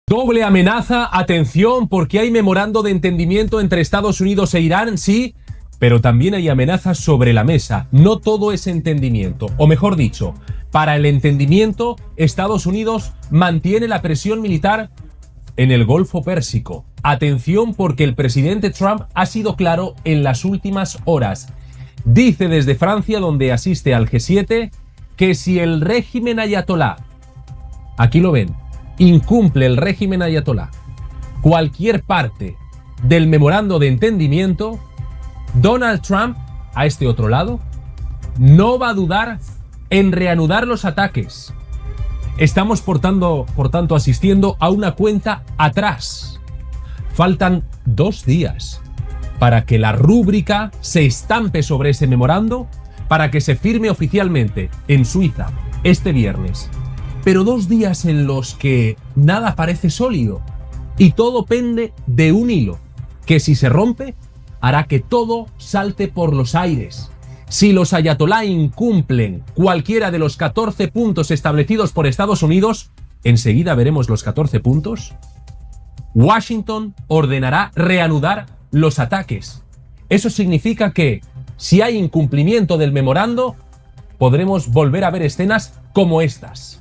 Doble amenaza, atención, porque hay memorando de entendimiento entre Estados Unidos e Irán, sí, pero también hay amenazas sobre la mesa. No todo es entendimiento, o mejor dicho, para el entendimiento, Estados Unidos mantiene la presión militar en el Golfo Pérsico. Atención, porque el presidente Trump ha sido claro en las últimas horas. Dice desde Francia, donde asiste al G7, que si el régimen ayatolá, aquí lo ven, incumple el régimen ayatolá cualquier parte del memorando de entendimiento, Donald Trump, a este otro lado, no va a dudar en reanudar los ataques. Estamos, por tanto, asistiendo a una cuenta atrás. Faltan 2 días para que la rúbrica se estampe sobre ese memorando, para que se firme oficialmente en Suiza este viernes. Pero 2 días en los que nada parece sólido y todo pende de un hilo, que si se rompe, hará que todo salte por los aires. Si los ayatolá incumplen cualquiera de los 14 puntos establecidos por Estados Unidos, enseguida veremos los 14 puntos, Washington ordenará reanudar los ataques. Eso significa que, si hay incumplimiento del memorando, podremos volver a ver escenas como estas.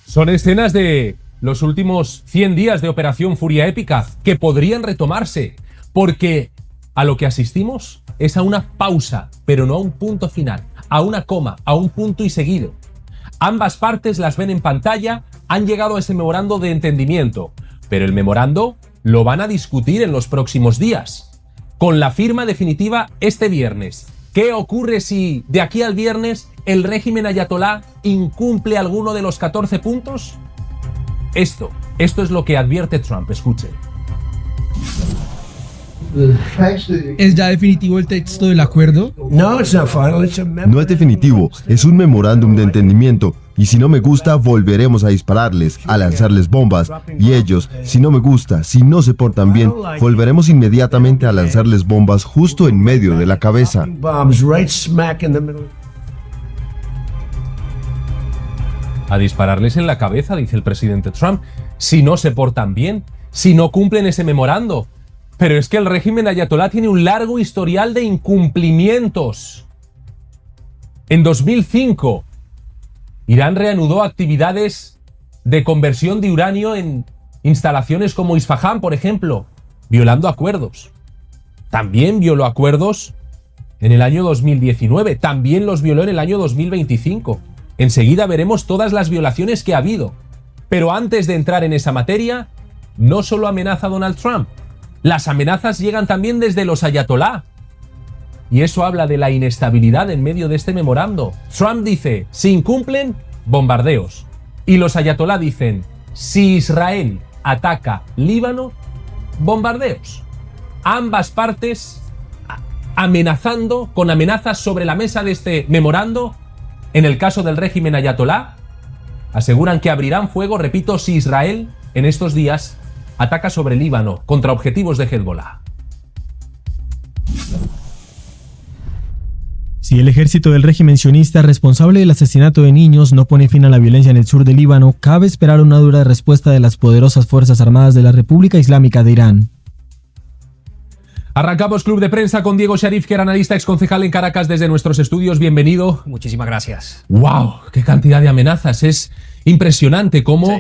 Son escenas de los últimos 100 días de Operación Furia Épica que podrían retomarse, porque a lo que asistimos es a una pausa, pero no a un punto final, a una coma, a un punto y seguido. Ambas partes las ven en pantalla, han llegado a ese memorando de entendimiento, pero el memorando lo van a discutir en los próximos días, con la firma definitiva este viernes. ¿Qué ocurre si de aquí al viernes el régimen ayatolá incumple alguno de los 14 puntos? Esto es lo que advierte Trump. Escuchen. ¿Es ya definitivo el texto del acuerdo? No es definitivo, es un memorándum de entendimiento. Y si no me gusta, volveremos a dispararles, a lanzarles bombas. Y ellos, si no me gusta, si no se portan bien, volveremos inmediatamente a lanzarles bombas justo en medio de la cabeza. A dispararles en la cabeza, dice el presidente Trump, si no se portan bien, si no cumplen ese memorando. Pero es que el régimen ayatolá tiene un largo historial de incumplimientos. En 2005, Irán reanudó actividades de conversión de uranio en instalaciones como Isfahán, por ejemplo, violando acuerdos. También violó acuerdos en el año 2019, también los violó en el año 2025. Enseguida veremos todas las violaciones que ha habido. Pero antes de entrar en esa materia, no solo amenaza Donald Trump, las amenazas llegan también desde los ayatolá. Y eso habla de la inestabilidad en medio de este memorando. Trump dice, si incumplen, bombardeos. Y los ayatolá dicen, si Israel ataca Líbano, bombardeos. Ambas partes amenazando, con amenazas sobre la mesa de este memorando. En el caso del régimen ayatolá, aseguran que abrirán fuego, repito, si Israel en estos días ataca sobre Líbano contra objetivos de Hezbollah. Si el ejército del régimen sionista responsable del asesinato de niños no pone fin a la violencia en el sur de Líbano, cabe esperar una dura respuesta de las poderosas fuerzas armadas de la República Islámica de Irán. Arrancamos Club de Prensa con Diego Sharif, que era analista exconcejal en Caracas desde nuestros estudios. Bienvenido. Muchísimas gracias. ¡Wow! ¡Qué cantidad de amenazas! Es impresionante cómo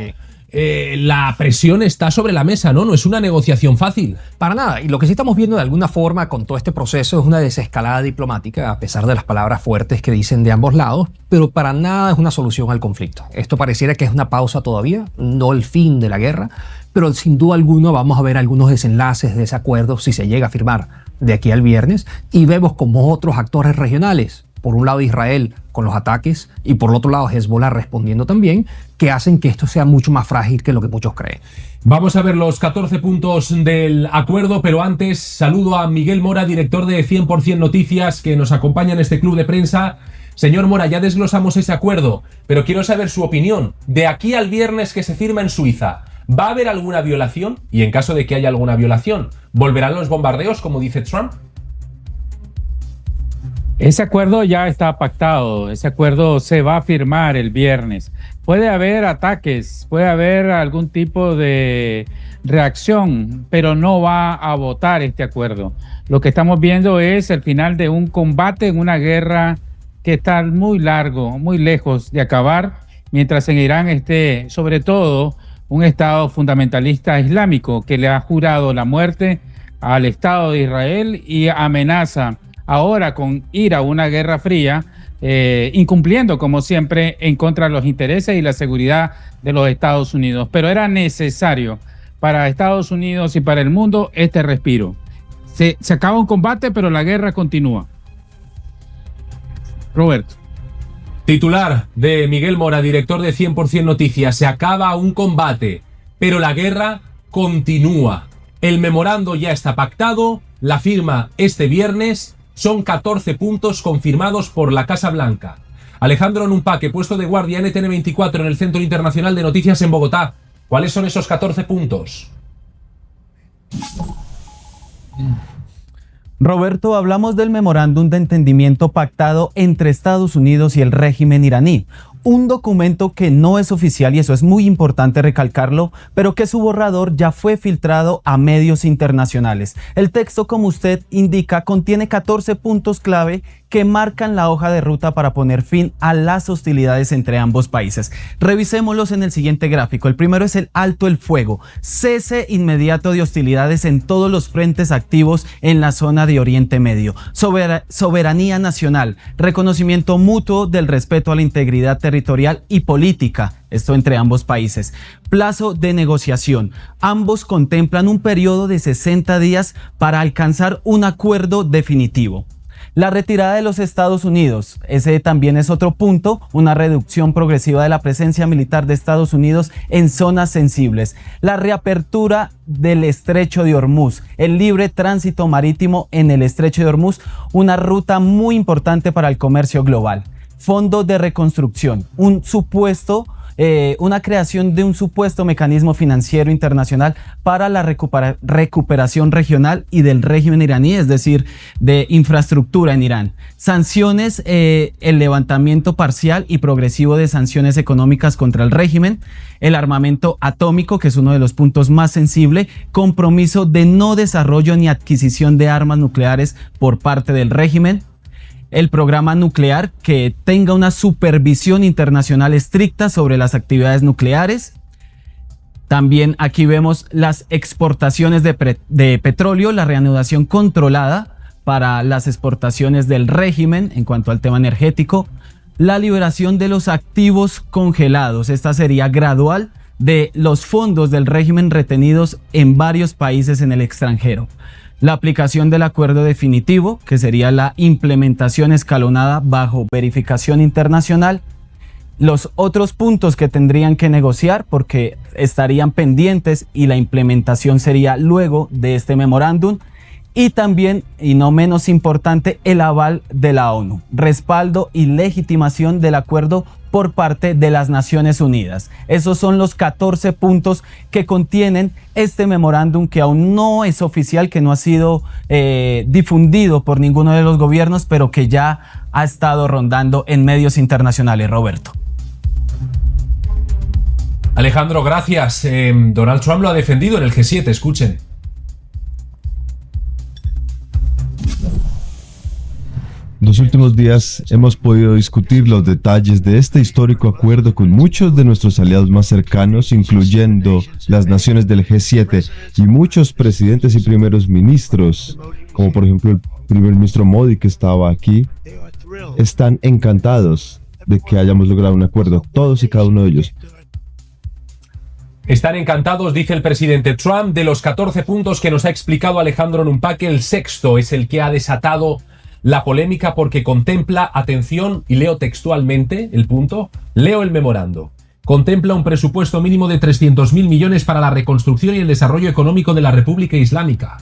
la presión está sobre la mesa, ¿no? No es una negociación fácil. Para nada. Y lo que sí estamos viendo de alguna forma con todo este proceso es una desescalada diplomática, a pesar de las palabras fuertes que dicen de ambos lados, pero para nada es una solución al conflicto. Esto pareciera que es una pausa todavía, no el fin de la guerra, pero sin duda alguna vamos a ver algunos desenlaces de ese acuerdo si se llega a firmar de aquí al viernes, y vemos como otros actores regionales, por un lado Israel con los ataques y por el otro lado Hezbollah respondiendo también, que hacen que esto sea mucho más frágil que lo que muchos creen. Vamos a ver los 14 puntos del acuerdo, pero antes saludo a Miguel Mora, director de 100% Noticias, que nos acompaña en este club de prensa. Señor Mora, ya desglosamos ese acuerdo, pero quiero saber su opinión. De aquí al viernes que se firma en Suiza, ¿va a haber alguna violación? Y en caso de que haya alguna violación, ¿volverán los bombardeos, como dice Trump? Ese acuerdo ya está pactado, ese acuerdo se va a firmar el viernes. Puede haber ataques, puede haber algún tipo de reacción, pero no va a votar este acuerdo. Lo que estamos viendo es el final de un combate en una guerra que está muy largo, muy lejos de acabar, mientras en Irán esté, sobre todo, un Estado fundamentalista islámico que le ha jurado la muerte al Estado de Israel y amenaza ahora con ir a una guerra fría, incumpliendo como siempre en contra de los intereses y la seguridad de los Estados Unidos. Pero era necesario para Estados Unidos y para el mundo este respiro. Se acaba un combate, pero la guerra continúa. Roberto. Titular de Miguel Mora, director de 100% Noticias. Se acaba un combate, pero la guerra continúa. El memorando ya está pactado, la firma este viernes. Son 14 puntos confirmados por la Casa Blanca. Alejandro Numpaque, puesto de guardia NTN24 en el Centro Internacional de Noticias en Bogotá. ¿Cuáles son esos 14 puntos? Roberto, hablamos del memorándum de entendimiento pactado entre Estados Unidos y el régimen iraní. Un documento que no es oficial, y eso es muy importante recalcarlo, pero que su borrador ya fue filtrado a medios internacionales. El texto, como usted indica, contiene 14 puntos clave que marcan la hoja de ruta para poner fin a las hostilidades entre ambos países. Revisémoslos en el siguiente gráfico. El primero es el alto el fuego, cese inmediato de hostilidades en todos los frentes activos en la zona de Oriente Medio, soberanía nacional, reconocimiento mutuo del respeto a la integridad territorial y política, esto entre ambos países. Plazo de negociación. Ambos contemplan un periodo de 60 días para alcanzar un acuerdo definitivo. La retirada de los Estados Unidos, ese también es otro punto, una reducción progresiva de la presencia militar de Estados Unidos en zonas sensibles. La reapertura del Estrecho de Hormuz, el libre tránsito marítimo en el Estrecho de Hormuz, una ruta muy importante para el comercio global. Fondo de reconstrucción, una creación de un supuesto mecanismo financiero internacional para la recuperación regional y del régimen iraní, es decir, de infraestructura en Irán. Sanciones, el levantamiento parcial y progresivo de sanciones económicas contra el régimen, el armamento atómico, que es uno de los puntos más sensibles, compromiso de no desarrollo ni adquisición de armas nucleares por parte del régimen, el programa nuclear que tenga una supervisión internacional estricta sobre las actividades nucleares. También aquí vemos las exportaciones de petróleo, la reanudación controlada para las exportaciones del régimen en cuanto al tema energético, la liberación de los activos congelados, esta sería gradual, de los fondos del régimen retenidos en varios países en el extranjero. La aplicación del acuerdo definitivo, que sería la implementación escalonada bajo verificación internacional. Los otros puntos que tendrían que negociar, porque estarían pendientes y la implementación sería luego de este memorándum. Y también, y no menos importante, el aval de la ONU, respaldo y legitimación del acuerdo por parte de las Naciones Unidas. Esos son los 14 puntos que contienen este memorándum, que aún no es oficial, que no ha sido difundido por ninguno de los gobiernos, pero que ya ha estado rondando en medios internacionales. Roberto. Alejandro, gracias. Donald Trump lo ha defendido en el G7, escuchen. Los últimos días hemos podido discutir los detalles de este histórico acuerdo con muchos de nuestros aliados más cercanos, incluyendo las naciones del G7 y muchos presidentes y primeros ministros, como por ejemplo el primer ministro Modi, que estaba aquí. Están encantados de que hayamos logrado un acuerdo, todos y cada uno de ellos. Están encantados, dice el presidente Trump, de los 14 puntos que nos ha explicado Alejandro Numpaque. El sexto es el que ha desatado la polémica porque contempla, atención, y leo textualmente el punto, leo el memorando. Contempla un presupuesto mínimo de 300.000 millones para la reconstrucción y el desarrollo económico de la República Islámica.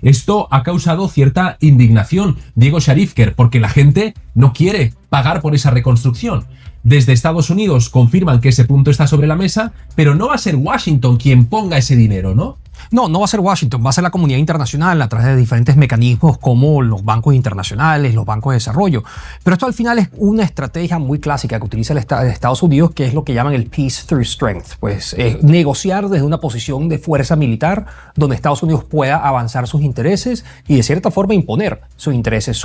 Esto ha causado cierta indignación, Diego Sharifker, porque la gente no quiere pagar por esa reconstrucción. Desde Estados Unidos confirman que ese punto está sobre la mesa, pero no va a ser Washington quien ponga ese dinero, ¿no? No va a ser Washington, va a ser la comunidad internacional a través de diferentes mecanismos como los bancos internacionales, los bancos de desarrollo. Pero esto al final es una estrategia muy clásica que utiliza Estados Unidos, que es lo que llaman el peace through strength, pues negociar desde una posición de fuerza militar donde Estados Unidos pueda avanzar sus intereses y de cierta forma imponer sus intereses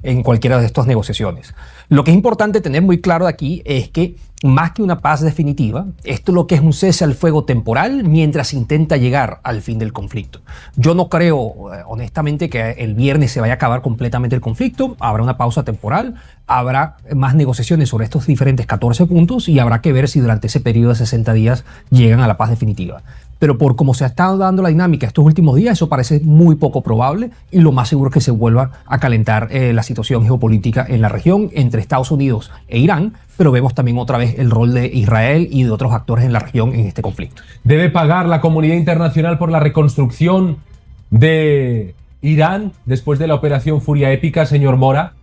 en cualquiera de estas negociaciones. Lo que es importante tener muy claro de aquí es que más que una paz definitiva, esto lo que es un cese al fuego temporal mientras se intenta llegar al fin del conflicto. Yo no creo, honestamente, que el viernes se vaya a acabar completamente el conflicto. Habrá una pausa temporal, habrá más negociaciones sobre estos diferentes 14 puntos y habrá que ver si durante ese periodo de 60 días llegan a la paz definitiva. Pero por cómo se ha estado dando la dinámica estos últimos días, eso parece muy poco probable y lo más seguro es que se vuelva a calentar la situación geopolítica en la región entre Estados Unidos e Irán, pero vemos también otra vez el rol de Israel y de otros actores en la región en este conflicto. ¿Debe pagar la comunidad internacional por la reconstrucción de Irán después de la operación Furia Épica, señor Mora?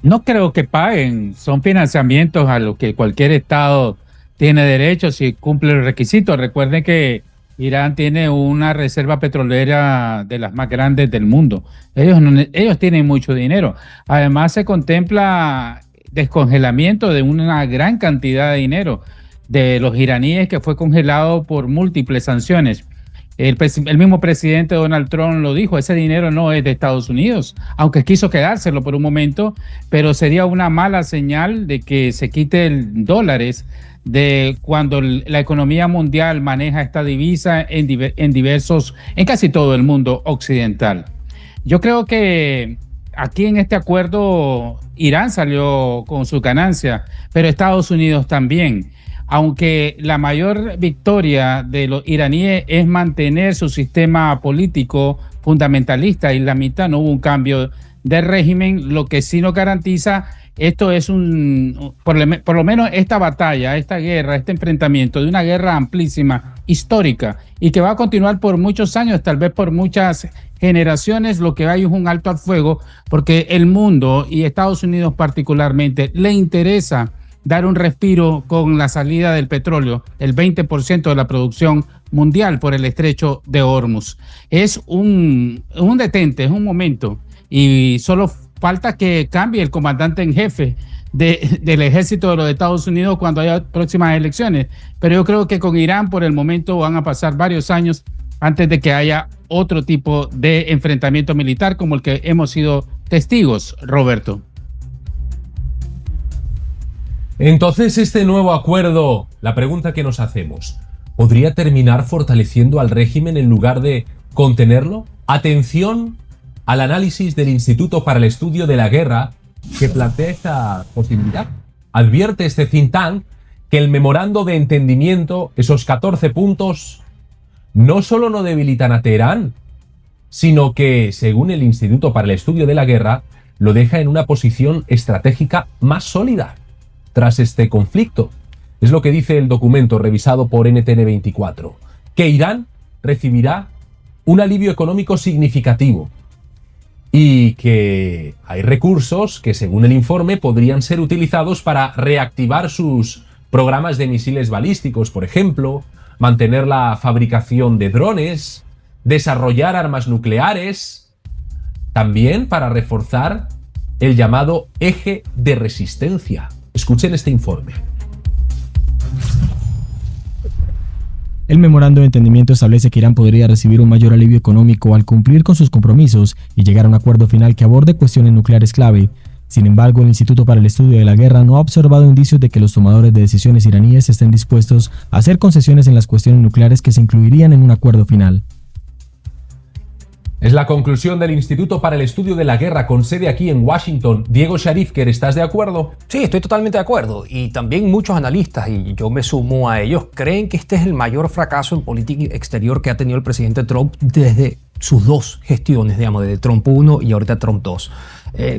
No creo que paguen, son financiamientos a los que cualquier Estado tiene derecho si cumple los requisitos. Recuerden que Irán tiene una reserva petrolera de las más grandes del mundo. Ellos tienen mucho dinero. Además se contempla descongelamiento de una gran cantidad de dinero de los iraníes que fue congelado por múltiples sanciones. El mismo presidente Donald Trump lo dijo, ese dinero no es de Estados Unidos, aunque quiso quedárselo por un momento, pero sería una mala señal de que se quite dólares de cuando la economía mundial maneja esta divisa en casi todo el mundo occidental. Yo creo que aquí en este acuerdo Irán salió con su ganancia, pero Estados Unidos también. Aunque la mayor victoria de los iraníes es mantener su sistema político fundamentalista islamita, no hubo un cambio de régimen, lo que sí nos garantiza esto es por lo menos esta batalla, esta guerra, este enfrentamiento de una guerra amplísima, histórica, y que va a continuar por muchos años, tal vez por muchas generaciones. Lo que hay es un alto al fuego, porque el mundo y Estados Unidos particularmente le interesa dar un respiro con la salida del petróleo, el 20% de la producción mundial por el estrecho de Hormuz. Es un detente, es un momento, y solo falta que cambie el comandante en jefe del ejército de los Estados Unidos cuando haya próximas elecciones. Pero yo creo que con Irán por el momento van a pasar varios años antes de que haya otro tipo de enfrentamiento militar como el que hemos sido testigos, Roberto. Entonces, este nuevo acuerdo, la pregunta que nos hacemos, ¿podría terminar fortaleciendo al régimen en lugar de contenerlo? Atención al análisis del Instituto para el Estudio de la Guerra, que plantea esta posibilidad. Advierte este think tank que el memorando de entendimiento, esos 14 puntos, no solo no debilitan a Teherán, sino que, según el Instituto para el Estudio de la Guerra, lo deja en una posición estratégica más sólida tras este conflicto. Es lo que dice el documento revisado por NTN 24, que Irán recibirá un alivio económico significativo y que hay recursos que, según el informe, podrían ser utilizados para reactivar sus programas de misiles balísticos, por ejemplo, mantener la fabricación de drones, desarrollar armas nucleares, también para reforzar el llamado eje de resistencia. Escuchen este informe. El memorando de entendimiento establece que Irán podría recibir un mayor alivio económico al cumplir con sus compromisos y llegar a un acuerdo final que aborde cuestiones nucleares clave. Sin embargo, el Instituto para el Estudio de la Guerra no ha observado indicios de que los tomadores de decisiones iraníes estén dispuestos a hacer concesiones en las cuestiones nucleares que se incluirían en un acuerdo final. Es la conclusión del Instituto para el Estudio de la Guerra con sede aquí en Washington. Diego Sharifker, ¿estás de acuerdo? Sí, estoy totalmente de acuerdo. Y también muchos analistas, y yo me sumo a ellos, creen que este es el mayor fracaso en política exterior que ha tenido el presidente Trump desde sus dos gestiones, digamos, de Trump 1 y ahorita Trump 2.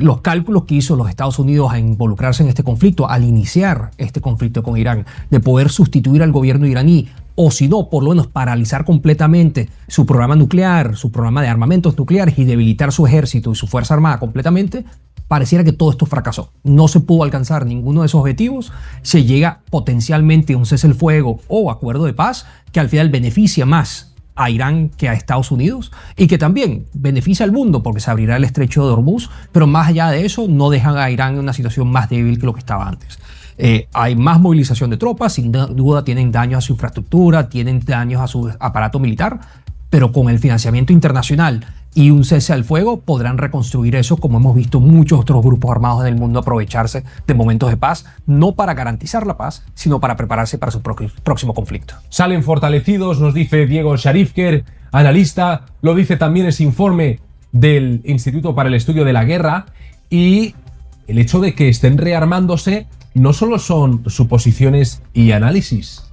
Los cálculos que hizo los Estados Unidos a involucrarse en este conflicto, al iniciar este conflicto con Irán, de poder sustituir al gobierno iraní, o si no, por lo menos paralizar completamente su programa nuclear, su programa de armamentos nucleares y debilitar su ejército y su fuerza armada completamente, pareciera que todo esto fracasó. No se pudo alcanzar ninguno de esos objetivos. Se llega potencialmente a un cese el fuego o acuerdo de paz que al final beneficia más a Irán que a Estados Unidos y que también beneficia al mundo porque se abrirá el estrecho de Hormuz, pero más allá de eso no dejan a Irán en una situación más débil que lo que estaba antes. Hay más movilización de tropas, sin duda tienen daños a su infraestructura, tienen daños a su aparato militar, pero con el financiamiento internacional y un cese al fuego podrán reconstruir eso, como hemos visto muchos otros grupos armados en el mundo aprovecharse de momentos de paz, no para garantizar la paz, sino para prepararse para su próximo conflicto. Salen fortalecidos, nos dice Diego Sharifker, analista, lo dice también ese informe del Instituto para el Estudio de la Guerra, y el hecho de que estén rearmándose no solo son suposiciones y análisis,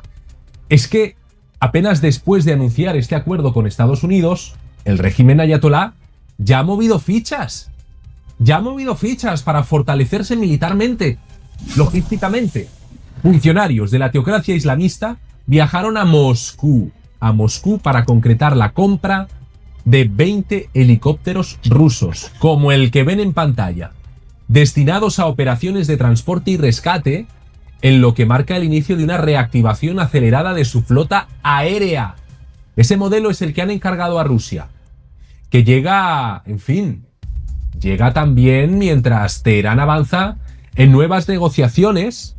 es que apenas después de anunciar este acuerdo con Estados Unidos, el régimen ayatolá ya ha movido fichas. Ya ha movido fichas para fortalecerse militarmente, logísticamente. Funcionarios de la teocracia islamista viajaron a Moscú para concretar la compra de 20 helicópteros rusos, como el que ven en pantalla, destinados a operaciones de transporte y rescate, en lo que marca el inicio de una reactivación acelerada de su flota aérea. Ese modelo es el que han encargado a Rusia, que llega, en fin, llega también mientras Teherán avanza en nuevas negociaciones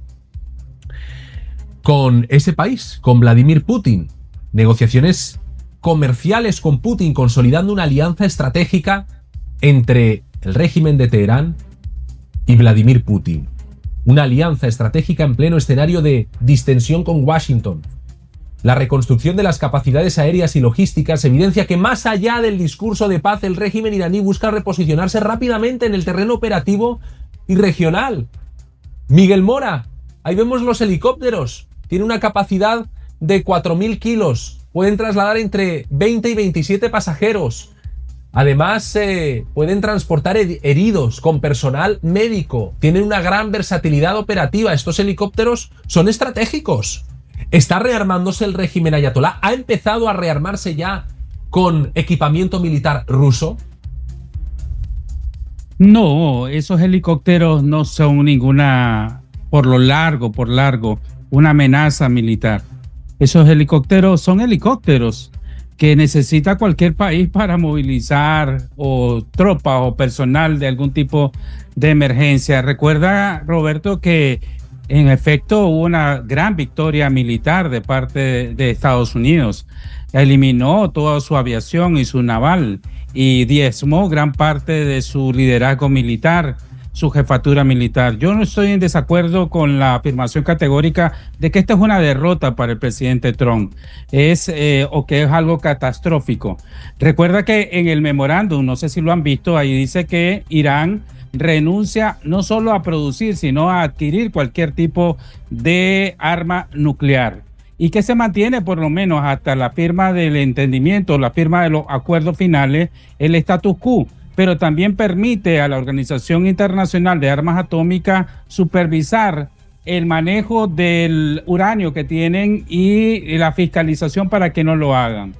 con ese país, con Vladimir Putin. Negociaciones comerciales con Putin, consolidando una alianza estratégica entre el régimen de Teherán y Vladimir Putin. Una alianza estratégica en pleno escenario de distensión con Washington. La reconstrucción de las capacidades aéreas y logísticas evidencia que más allá del discurso de paz, el régimen iraní busca reposicionarse rápidamente en el terreno operativo y regional. Miguel Mora, ahí vemos los helicópteros. Tiene una capacidad de 4.000 kilos. Pueden trasladar entre 20 y 27 pasajeros. Además, pueden transportar heridos con personal médico. Tienen una gran versatilidad operativa. Estos helicópteros son estratégicos. ¿Está rearmándose el régimen ayatolá? ¿Ha empezado a rearmarse ya con equipamiento militar ruso? No, esos helicópteros no son ninguna, por largo, una amenaza militar. Esos helicópteros son helicópteros que necesita cualquier país para movilizar o tropas o personal de algún tipo de emergencia. Recuerda, Roberto, que en efecto hubo una gran victoria militar de parte de Estados Unidos. Eliminó toda su aviación y su naval y diezmó gran parte de su liderazgo militar, su jefatura militar. Yo no estoy en desacuerdo con la afirmación categórica de que esta es una derrota para el presidente Trump, o que es algo catastrófico. Recuerda que en el memorándum, no sé si lo han visto, ahí dice que Irán renuncia no solo a producir, sino a adquirir cualquier tipo de arma nuclear, y que se mantiene por lo menos hasta la firma del entendimiento, la firma de los acuerdos finales, el status quo, pero también permite a la Organización Internacional de Armas Atómicas supervisar el manejo del uranio que tienen y la fiscalización para que no lo hagan.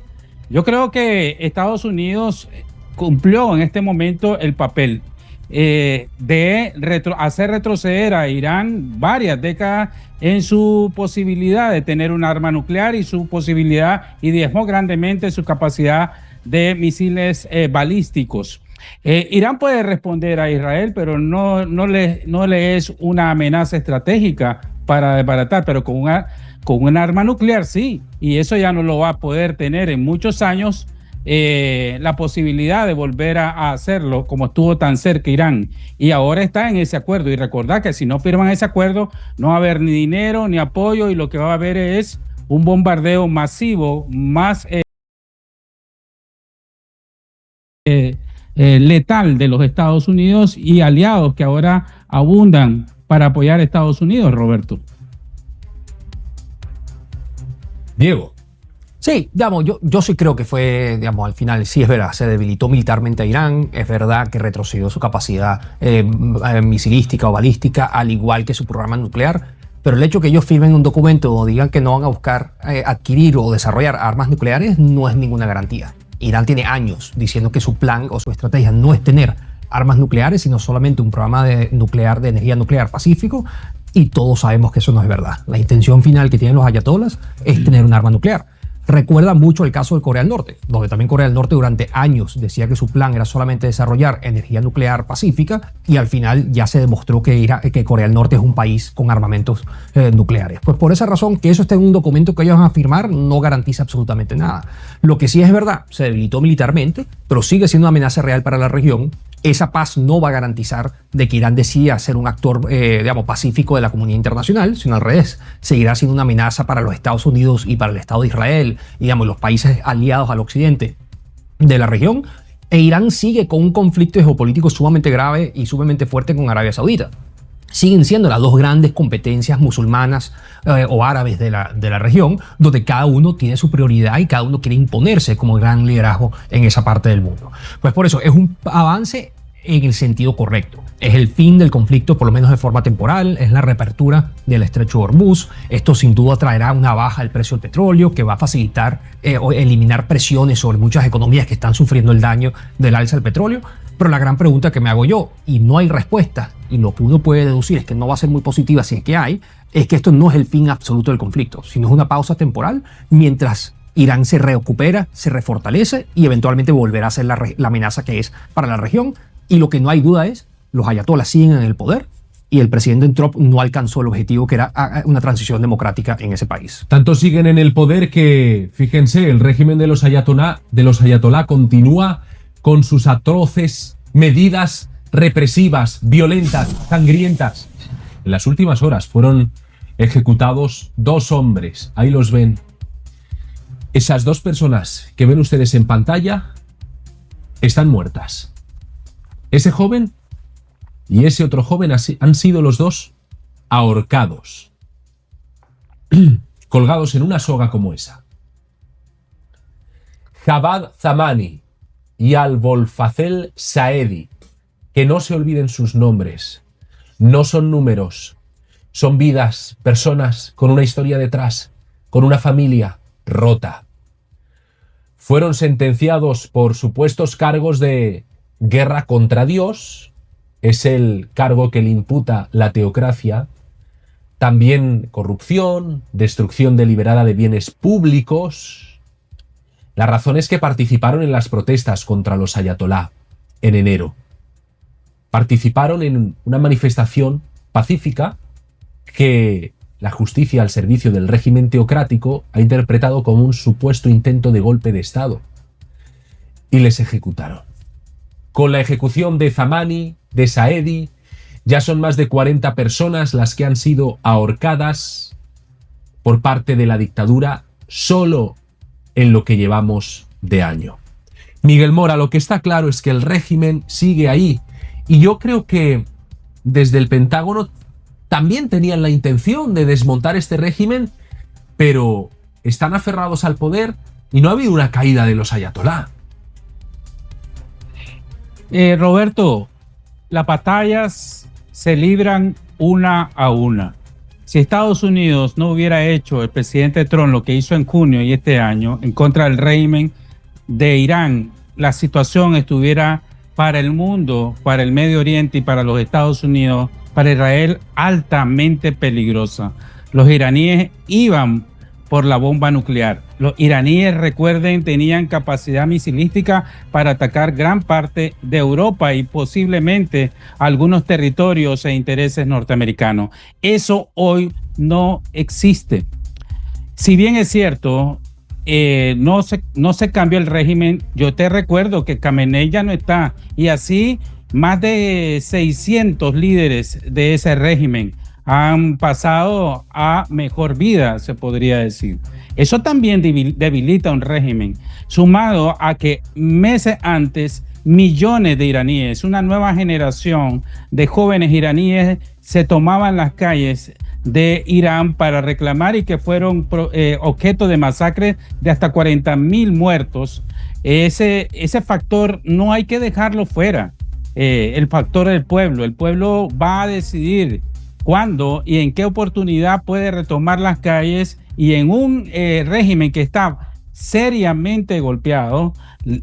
Yo creo que Estados Unidos cumplió en este momento el papel de hacer retroceder a Irán varias décadas en su posibilidad de tener un arma nuclear y su posibilidad, y diezmó grandemente su capacidad de misiles balísticos. Irán puede responder a Israel, pero no le es una amenaza estratégica para desbaratar, pero con un arma nuclear sí, y eso ya no lo va a poder tener en muchos años. La posibilidad de volver a hacerlo, como estuvo tan cerca Irán, y ahora está en ese acuerdo. Y recordad que si no firman ese acuerdo no va a haber ni dinero ni apoyo, y lo que va a haber es un bombardeo masivo más letal de los Estados Unidos y aliados que ahora abundan para apoyar a Estados Unidos, Roberto. Diego, Sí, digamos, yo sí creo que fue, digamos, al final sí es verdad, se debilitó militarmente a Irán, es verdad que retrocedió su capacidad misilística o balística, al igual que su programa nuclear, pero el hecho que ellos firmen un documento o digan que no van a buscar adquirir o desarrollar armas nucleares no es ninguna garantía. Irán tiene años diciendo que su plan o su estrategia no es tener armas nucleares, sino solamente un programa de energía nuclear pacífico, y todos sabemos que eso no es verdad. La intención final que tienen los ayatolas es tener un arma nuclear. Recuerda mucho el caso de Corea del Norte, donde también Corea del Norte durante años decía que su plan era solamente desarrollar energía nuclear pacífica, y al final ya se demostró que Corea del Norte es un país con armamentos nucleares. Pues por esa razón, que eso esté en un documento que ellos van a firmar no garantiza absolutamente nada. Lo que sí es verdad, se debilitó militarmente, pero sigue siendo una amenaza real para la región. Esa paz no va a garantizar de que Irán decida ser un actor, digamos, pacífico de la comunidad internacional, sino al revés, seguirá siendo una amenaza para los Estados Unidos y para el Estado de Israel, y, digamos, los países aliados al occidente de la región. E Irán sigue con un conflicto geopolítico sumamente grave y sumamente fuerte con Arabia Saudita. Siguen siendo las dos grandes competencias musulmanas o árabes de la región, donde cada uno tiene su prioridad y cada uno quiere imponerse como gran liderazgo en esa parte del mundo. Pues por eso es un avance en el sentido correcto. Es el fin del conflicto, por lo menos de forma temporal, es la reapertura del estrecho de Hormuz. Esto sin duda traerá una baja del precio del petróleo, que va a facilitar o eliminar presiones sobre muchas economías que están sufriendo el daño del alza del petróleo. Pero la gran pregunta que me hago yo, y no hay respuesta, y lo que uno puede deducir es que no va a ser muy positiva si es que hay, es que esto no es el fin absoluto del conflicto, sino es una pausa temporal mientras Irán se recupera, se refortalece y eventualmente volverá a ser la amenaza que es para la región. Y lo que no hay duda es, los ayatolas siguen en el poder y el presidente Trump no alcanzó el objetivo, que era una transición democrática en ese país. Tanto siguen en el poder que, fíjense, el régimen de los ayatolá continúa con sus atroces medidas represivas, violentas, sangrientas. En las últimas horas fueron ejecutados 2 hombres. Ahí los ven. Esas 2 personas que ven ustedes en pantalla están muertas. Ese joven y ese otro joven han sido los 2 ahorcados, colgados en una soga como esa. Javad Zamani y Al-Bolfacel Saedi, que no se olviden sus nombres, no son números, son vidas, personas con una historia detrás, con una familia rota. Fueron sentenciados por supuestos cargos de guerra contra Dios, es el cargo que le imputa la teocracia, también corrupción, destrucción deliberada de bienes públicos. La razón es que participaron en las protestas contra los ayatolá en enero. Participaron en una manifestación pacífica que la justicia al servicio del régimen teocrático ha interpretado como un supuesto intento de golpe de Estado. Y les ejecutaron. Con la ejecución de Zamani, de Saedi, ya son más de 40 personas las que han sido ahorcadas por parte de la dictadura solo en lo que llevamos de año. Miguel Mora, lo que está claro es que el régimen sigue ahí, y yo creo que desde el Pentágono también tenían la intención de desmontar este régimen, pero están aferrados al poder y no ha habido una caída de los ayatolá. Roberto, las batallas se libran una a una. Si Estados Unidos no hubiera hecho el presidente Trump lo que hizo en junio y este año en contra del régimen de Irán, la situación estuviera para el mundo, para el Medio Oriente y para los Estados Unidos, para Israel, altamente peligrosa. Los iraníes iban por la bomba nuclear. Los iraníes, recuerden, tenían capacidad misilística para atacar gran parte de Europa y posiblemente algunos territorios e intereses norteamericanos. Eso hoy no existe. Si bien es cierto, no se cambió el régimen, yo te recuerdo que Khamenei ya no está, y así más de 600 líderes de ese régimen han pasado a mejor vida, se podría decir. Eso también debilita un régimen, sumado a que meses antes millones de iraníes, una nueva generación de jóvenes iraníes se tomaban las calles de Irán para reclamar y que fueron objeto de masacres de hasta 40.000 muertos. Ese factor no hay que dejarlo fuera. El factor del pueblo. El pueblo va a decidir cuándo y en qué oportunidad puede retomar las calles, y en un régimen que está seriamente golpeado,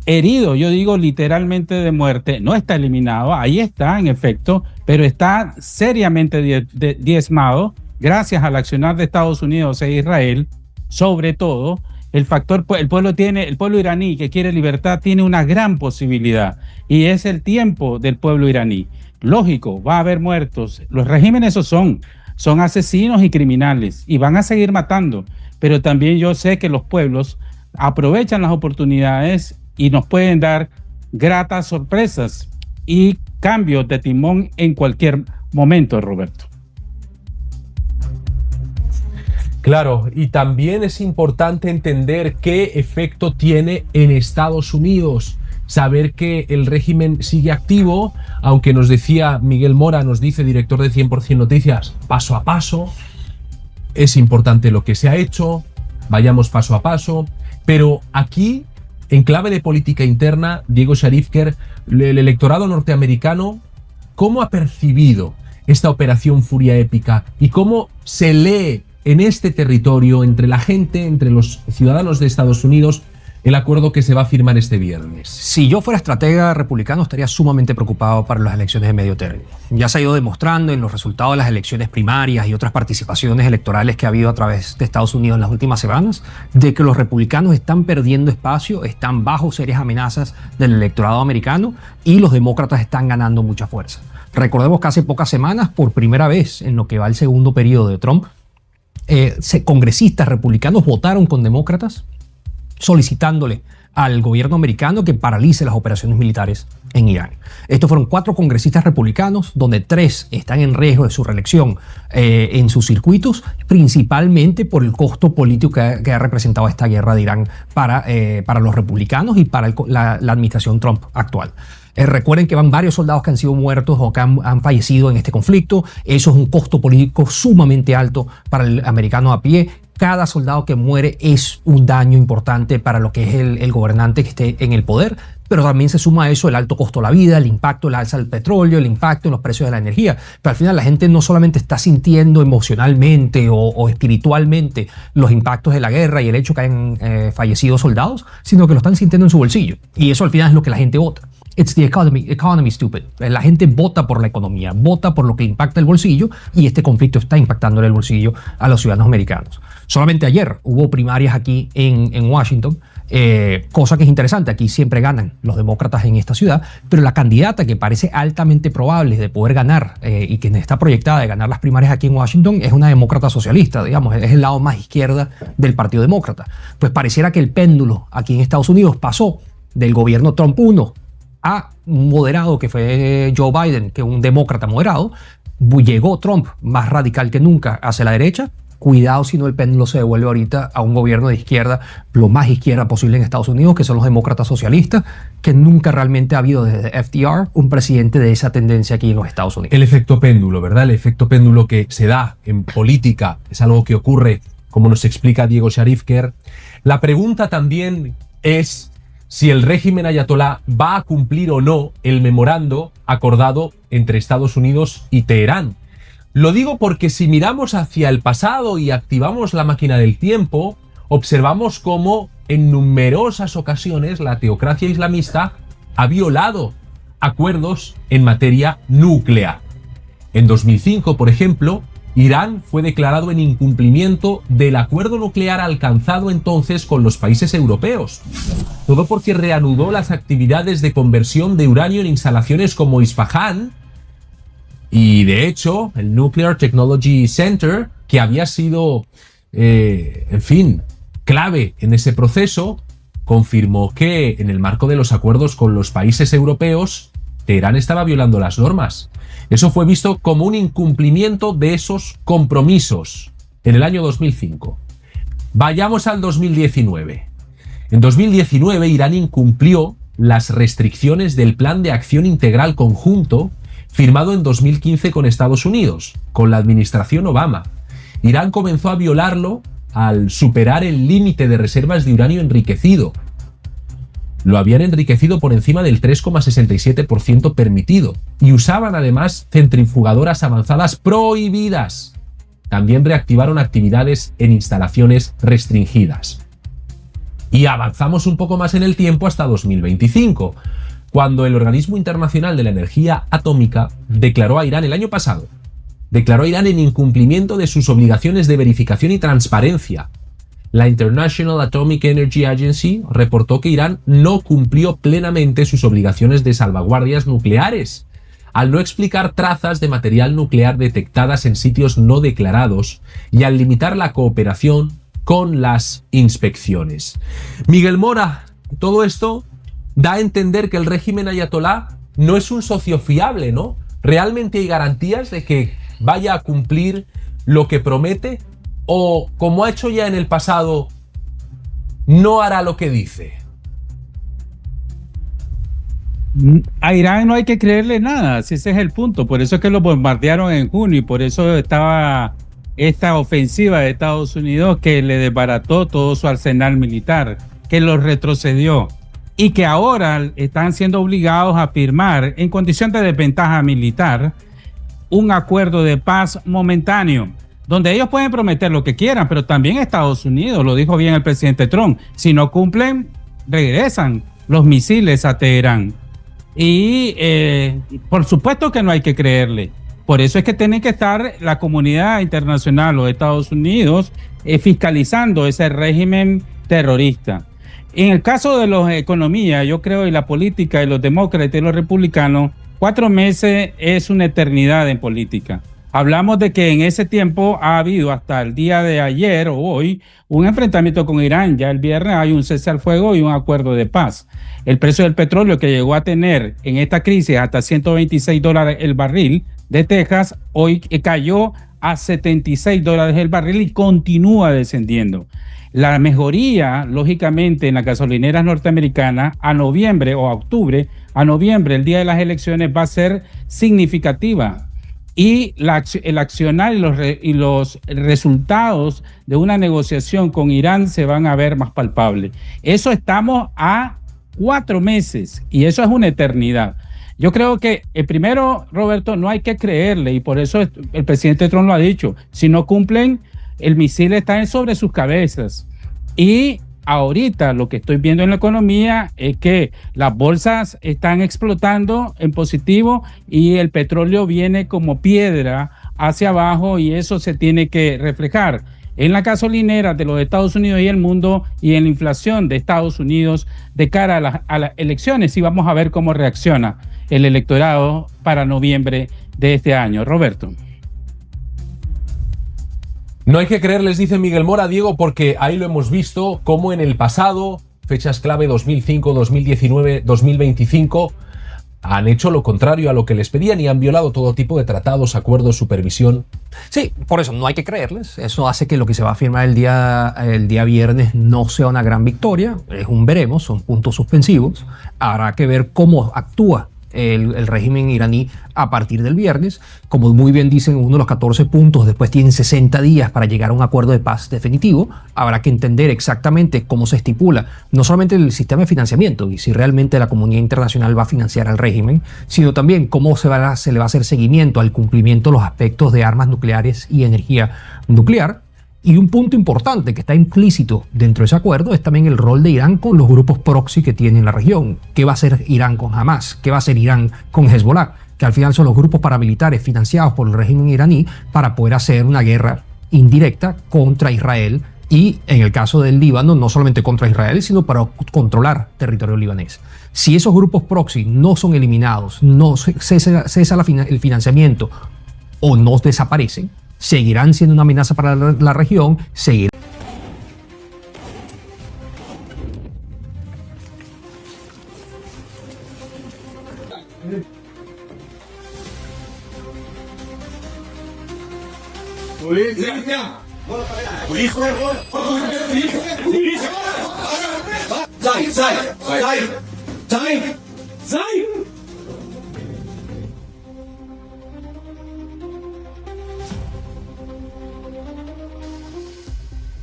herido, yo digo literalmente de muerte, no está eliminado, ahí está en efecto, pero está seriamente diezmado gracias al accionar de Estados Unidos e Israel. Sobre todo el pueblo iraní que quiere libertad tiene una gran posibilidad, y es el tiempo del pueblo iraní. Lógico, va a haber muertos, los regímenes son asesinos y criminales y van a seguir matando, pero también yo sé que los pueblos aprovechan las oportunidades y nos pueden dar gratas sorpresas y cambios de timón en cualquier momento, Roberto. Claro, y también es importante entender qué efecto tiene en Estados Unidos. Saber que el régimen sigue activo, aunque nos decía Miguel Mora, nos dice, director de 100% Noticias, paso a paso. Es importante lo que se ha hecho, vayamos paso a paso. Pero aquí, en clave de política interna, Diego Scharifker, el electorado norteamericano, ¿cómo ha percibido esta operación Furia Épica y cómo se lee en este territorio, entre la gente, entre los ciudadanos de Estados Unidos, el acuerdo que se va a firmar este viernes? Si yo fuera estratega republicano, estaría sumamente preocupado para las elecciones de medio término. Ya se ha ido demostrando en los resultados de las elecciones primarias y otras participaciones electorales que ha habido a través de Estados Unidos en las últimas semanas, de que los republicanos están perdiendo espacio, están bajo serias amenazas del electorado americano, y los demócratas están ganando mucha fuerza. Recordemos que hace pocas semanas, por primera vez en lo que va el segundo periodo de Trump, congresistas republicanos votaron con demócratas solicitándole al gobierno americano que paralice las operaciones militares en Irán. Estos fueron 4 congresistas republicanos, donde 3 están en riesgo de su reelección en sus circuitos, principalmente por el costo político que ha representado esta guerra de Irán para los republicanos y para la administración Trump actual. Recuerden que van varios soldados que han sido muertos o que han fallecido en este conflicto. Eso es un costo político sumamente alto para el americano a pie. Cada soldado que muere es un daño importante para lo que es el gobernante que esté en el poder, pero también se suma a eso el alto costo de la vida, el impacto de la alza del petróleo, el impacto en los precios de la energía. Pero al final la gente no solamente está sintiendo emocionalmente o espiritualmente los impactos de la guerra y el hecho que hayan fallecido soldados, sino que lo están sintiendo en su bolsillo. Y eso al final es lo que la gente vota. It's the economy stupid. La gente vota por la economía, vota por lo que impacta el bolsillo, y este conflicto está impactando en el bolsillo a los ciudadanos americanos. Solamente ayer hubo primarias aquí en Washington, cosa que es interesante. Aquí siempre ganan los demócratas en esta ciudad, pero la candidata que parece altamente probable de poder ganar y que está proyectada de ganar las primarias aquí en Washington es una demócrata socialista, digamos, es el lado más izquierda del Partido Demócrata. Pues pareciera que el péndulo aquí en Estados Unidos pasó del gobierno Trump 1 a un moderado que fue Joe Biden, que es un demócrata moderado. Llegó Trump más radical que nunca hacia la derecha. Cuidado si no el péndulo se devuelve ahorita a un gobierno de izquierda, lo más izquierda posible en Estados Unidos, que son los demócratas socialistas, que nunca realmente ha habido desde FDR un presidente de esa tendencia aquí en los Estados Unidos. El efecto péndulo, ¿verdad? El efecto péndulo que se da en política es algo que ocurre, como nos explica Diego Scharifker. La pregunta también es si el régimen ayatolá va a cumplir o no el memorando acordado entre Estados Unidos y Teherán. Lo digo porque si miramos hacia el pasado y activamos la máquina del tiempo, observamos cómo en numerosas ocasiones la teocracia islamista ha violado acuerdos en materia nuclear. En 2005, por ejemplo, Irán fue declarado en incumplimiento del acuerdo nuclear alcanzado entonces con los países europeos. Todo porque reanudó las actividades de conversión de uranio en instalaciones como Isfahán. Y de hecho, el Nuclear Technology Center, que había sido, clave en ese proceso, confirmó que en el marco de los acuerdos con los países europeos, Teherán estaba violando las normas. Eso fue visto como un incumplimiento de esos compromisos en el año 2005. Vayamos al 2019. En 2019, Irán incumplió las restricciones del Plan de Acción Integral Conjunto firmado en 2015 con Estados Unidos, con la administración Obama. Irán comenzó a violarlo al superar el límite de reservas de uranio enriquecido. Lo habían enriquecido por encima del 3,67% permitido y usaban además centrifugadoras avanzadas prohibidas. También reactivaron actividades en instalaciones restringidas. Y avanzamos un poco más en el tiempo hasta 2025, cuando el Organismo Internacional de la Energía Atómica declaró a Irán el año pasado, declaró a Irán en incumplimiento de sus obligaciones de verificación y transparencia. La International Atomic Energy Agency reportó que Irán no cumplió plenamente sus obligaciones de salvaguardias nucleares, al no explicar trazas de material nuclear detectadas en sitios no declarados y al limitar la cooperación con las inspecciones. Miguel Mora, todo esto da a entender que el régimen ayatolá no es un socio fiable, ¿no? ¿Realmente hay garantías de que vaya a cumplir lo que promete? ¿O, como ha hecho ya en el pasado, no hará lo que dice? A Irán no hay que creerle nada, si ese es el punto. Por eso es que lo bombardearon en junio y por eso estaba esta ofensiva de Estados Unidos que le desbarató todo su arsenal militar, que lo retrocedió y que ahora están siendo obligados a firmar en condición de desventaja militar un acuerdo de paz momentáneo, donde ellos pueden prometer lo que quieran, pero también Estados Unidos, lo dijo bien el presidente Trump, si no cumplen, regresan los misiles a Teherán. Y por supuesto que no hay que creerle. Por eso es que tiene que estar la comunidad internacional, los Estados Unidos, fiscalizando ese régimen terrorista. En el caso de la economía, yo creo, y la política, y los demócratas y los republicanos, 4 meses es una eternidad en política. Hablamos de que en ese tiempo ha habido hasta el día de ayer o hoy un enfrentamiento con Irán. Ya el viernes hay un cese al fuego y un acuerdo de paz. El precio del petróleo que llegó a tener en esta crisis hasta $126 el barril de Texas, hoy cayó a $76 el barril y continúa descendiendo. La mejoría, lógicamente, en las gasolineras norteamericanas a noviembre o a octubre, a noviembre, el día de las elecciones, va a ser significativa. Y el accionar y los resultados de una negociación con Irán se van a ver más palpables. Eso estamos a 4 meses y eso es una eternidad. Yo creo que primero, Roberto, no hay que creerle y por eso el presidente Trump lo ha dicho. Si no cumplen, el misil está sobre sus cabezas. Y ahorita lo que estoy viendo en la economía es que las bolsas están explotando en positivo y el petróleo viene como piedra hacia abajo y eso se tiene que reflejar en la gasolinera de los Estados Unidos y el mundo y en la inflación de Estados Unidos de cara a las elecciones y vamos a ver cómo reacciona el electorado para noviembre de este año. Roberto. No hay que creerles, dice Miguel Mora, Diego, porque ahí lo hemos visto, como en el pasado, fechas clave 2005, 2019, 2025, han hecho lo contrario a lo que les pedían y han violado todo tipo de tratados, acuerdos, supervisión. Sí, por eso no hay que creerles. Eso hace que lo que se va a firmar el día viernes no sea una gran victoria. Es un veremos, son puntos suspensivos. Habrá que ver cómo actúa el régimen iraní a partir del viernes. Como muy bien dicen, uno de los 14 puntos, después tienen 60 días para llegar a un acuerdo de paz definitivo. Habrá que entender exactamente cómo se estipula no solamente el sistema de financiamiento y si realmente la comunidad internacional va a financiar al régimen, sino también cómo se le va a hacer seguimiento al cumplimiento de los aspectos de armas nucleares y energía nuclear. Y un punto importante que está implícito dentro de ese acuerdo es también el rol de Irán con los grupos proxy que tiene en la región. ¿Qué va a hacer Irán con Hamas? ¿Qué va a hacer Irán con Hezbollah? Que al final son los grupos paramilitares financiados por el régimen iraní para poder hacer una guerra indirecta contra Israel y, en el caso del Líbano, no solamente contra Israel, sino para controlar territorio libanés. Si esos grupos proxy no son eliminados, no cesa el financiamiento o no desaparecen, seguirán siendo una amenaza para la región, seguirán.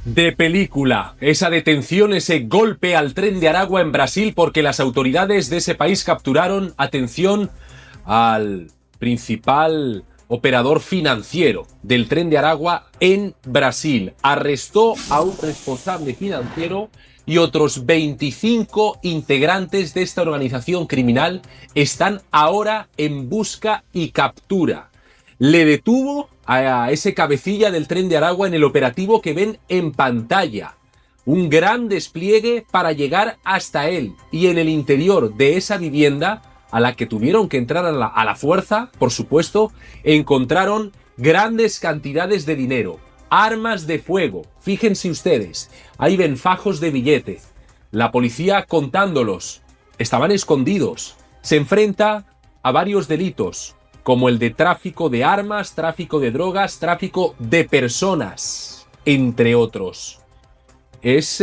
De película, esa detención, ese golpe al tren de Aragua en Brasil, porque las autoridades de ese país capturaron, atención, al principal operador financiero del tren de Aragua en Brasil. Arrestó a un responsable financiero y otros 25 integrantes de esta organización criminal están ahora en busca y captura. Le detuvo a ese cabecilla del tren de Aragua en el operativo que ven en pantalla. Un gran despliegue para llegar hasta él, y en el interior de esa vivienda, a la que tuvieron que entrar a la fuerza, por supuesto, encontraron grandes cantidades de dinero, armas de fuego. Fíjense ustedes, hay fajos de billete. La policía contándolos. Estaban escondidos. Se enfrenta a varios delitos, como el de tráfico de armas, tráfico de drogas, tráfico de personas, entre otros. Es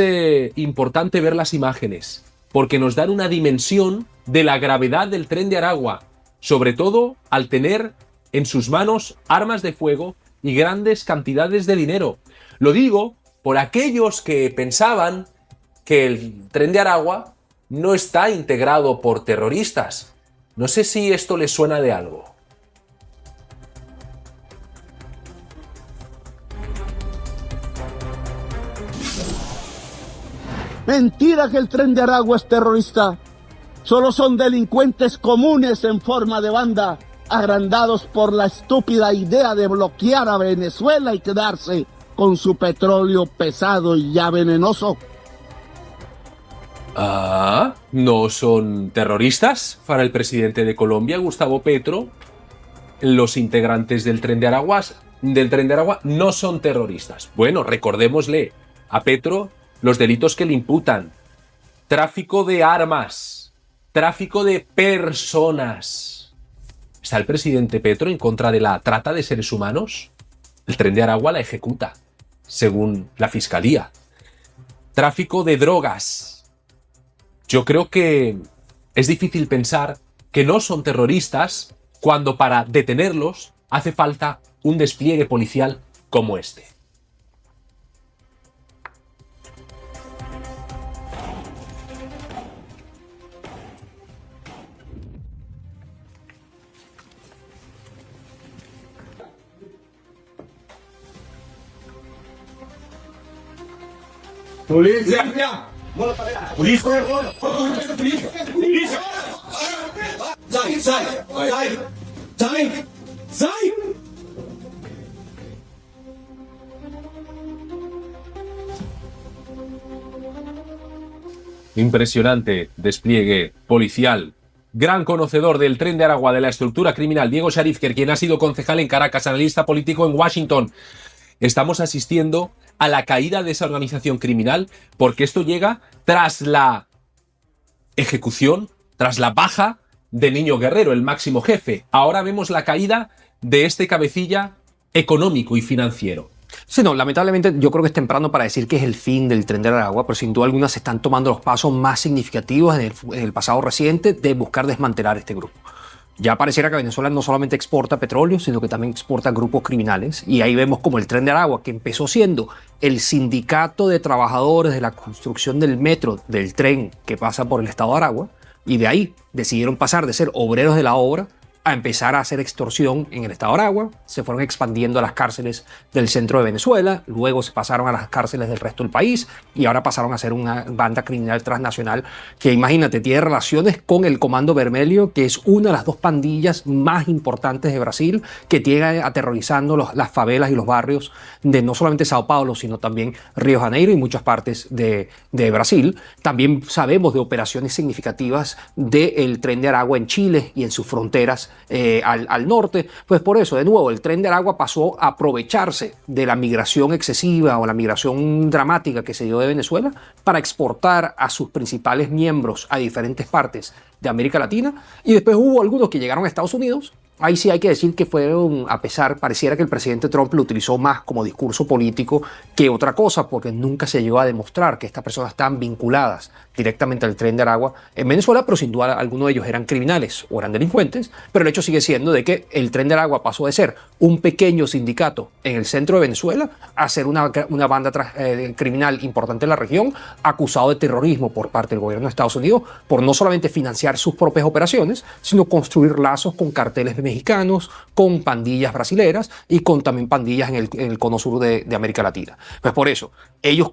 importante ver las imágenes, porque nos dan una dimensión de la gravedad del tren de Aragua, sobre todo al tener en sus manos armas de fuego y grandes cantidades de dinero. Lo digo por aquellos que pensaban que el tren de Aragua no está integrado por terroristas. No sé si esto les suena de algo. Mentira que el tren de Aragua es terrorista. Solo son delincuentes comunes en forma de banda, agrandados por la estúpida idea de bloquear a Venezuela y quedarse con su petróleo pesado y ya venenoso. Ah, ¿no son terroristas? Para el presidente de Colombia, Gustavo Petro, los integrantes del tren de Aragua no son terroristas. Bueno, recordémosle a Petro los delitos que le imputan: tráfico de armas, tráfico de personas. ¿Está el presidente Petro en contra de la trata de seres humanos? El tren de Aragua la ejecuta, según la fiscalía. Tráfico de drogas. Yo creo que es difícil pensar que no son terroristas cuando para detenerlos hace falta un despliegue policial como este. ¡Policía! ¡Policía! ¡Policía! Impresionante despliegue policial. Gran conocedor del tren de Aragua, de la estructura criminal, Diego Sharizker, quien ha sido concejal en Caracas, analista político en Washington. Estamos asistiendo a la caída de esa organización criminal, porque esto llega tras la ejecución, tras la baja de Niño Guerrero, el máximo jefe. Ahora vemos la caída de este cabecilla económico y financiero. Sí, no, lamentablemente yo creo que es temprano para decir que es el fin del tren de Aragua, pero sin duda alguna se están tomando los pasos más significativos en el pasado reciente de buscar desmantelar este grupo. Ya pareciera que Venezuela no solamente exporta petróleo, sino que también exporta grupos criminales. Y ahí vemos como el Tren de Aragua, que empezó siendo el sindicato de trabajadores de la construcción del metro, del tren que pasa por el estado de Aragua, y de ahí decidieron pasar de ser obreros de la obra a empezar a hacer extorsión en el estado de Aragua. Se fueron expandiendo a las cárceles del centro de Venezuela, luego se pasaron a las cárceles del resto del país y ahora pasaron a ser una banda criminal transnacional que, imagínate, tiene relaciones con el Comando Vermelho, que es una de las dos pandillas más importantes de Brasil, que tiene aterrorizando las favelas y los barrios de no solamente Sao Paulo, sino también Río de Janeiro y muchas partes de Brasil. También sabemos de operaciones significativas del Tren de Aragua en Chile y en sus fronteras al norte. Pues por eso, de nuevo, el Tren de Aragua pasó a aprovecharse de la migración excesiva o la migración dramática que se dio de Venezuela para exportar a sus principales miembros a diferentes partes de América Latina, y después hubo algunos que llegaron a Estados Unidos ahí sí hay que decir que pareciera que el presidente Trump lo utilizó más como discurso político que otra cosa, porque nunca se llegó a demostrar que estas personas estaban vinculadas directamente al Tren de Aragua en Venezuela, pero sin duda algunos de ellos eran criminales o eran delincuentes, pero el hecho sigue siendo de que el Tren de Aragua pasó de ser un pequeño sindicato en el centro de Venezuela a ser una banda criminal importante en la región, acusado de terrorismo por parte del gobierno de Estados Unidos por no solamente financiar sus propias operaciones, sino construir lazos con carteles mexicanos, con pandillas brasileras y con también pandillas en el cono sur de América Latina. Pues por eso, ellos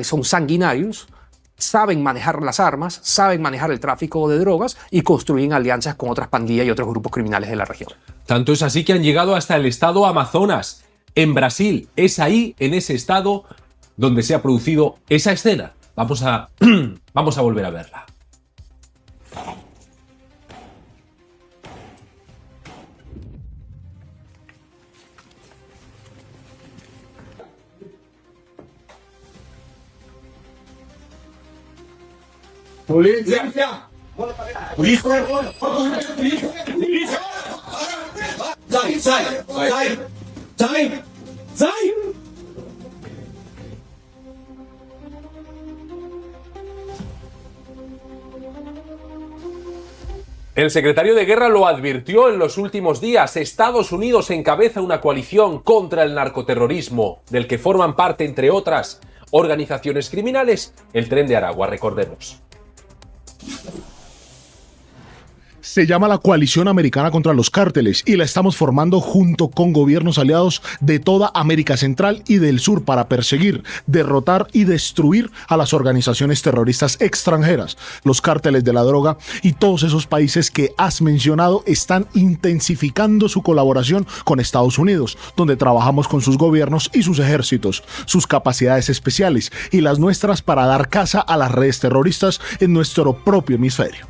son sanguinarios, saben manejar las armas, saben manejar el tráfico de drogas y construyen alianzas con otras pandillas y otros grupos criminales de la región. Tanto es así que han llegado hasta el estado Amazonas, en Brasil. Es ahí, en ese estado, donde se ha producido esa escena. Vamos a volver a verla. El secretario de Guerra lo advirtió en los últimos días. Estados Unidos encabeza una coalición contra el narcoterrorismo, del que forman parte, entre otras organizaciones criminales, el Tren de Aragua, recordemos. Se llama la Coalición Americana contra los Cárteles y la estamos formando junto con gobiernos aliados de toda América Central y del Sur para perseguir, derrotar y destruir a las organizaciones terroristas extranjeras. Los cárteles de la droga y todos esos países que has mencionado están intensificando su colaboración con Estados Unidos, donde trabajamos con sus gobiernos y sus ejércitos, sus capacidades especiales y las nuestras para dar caza a las redes terroristas en nuestro propio hemisferio.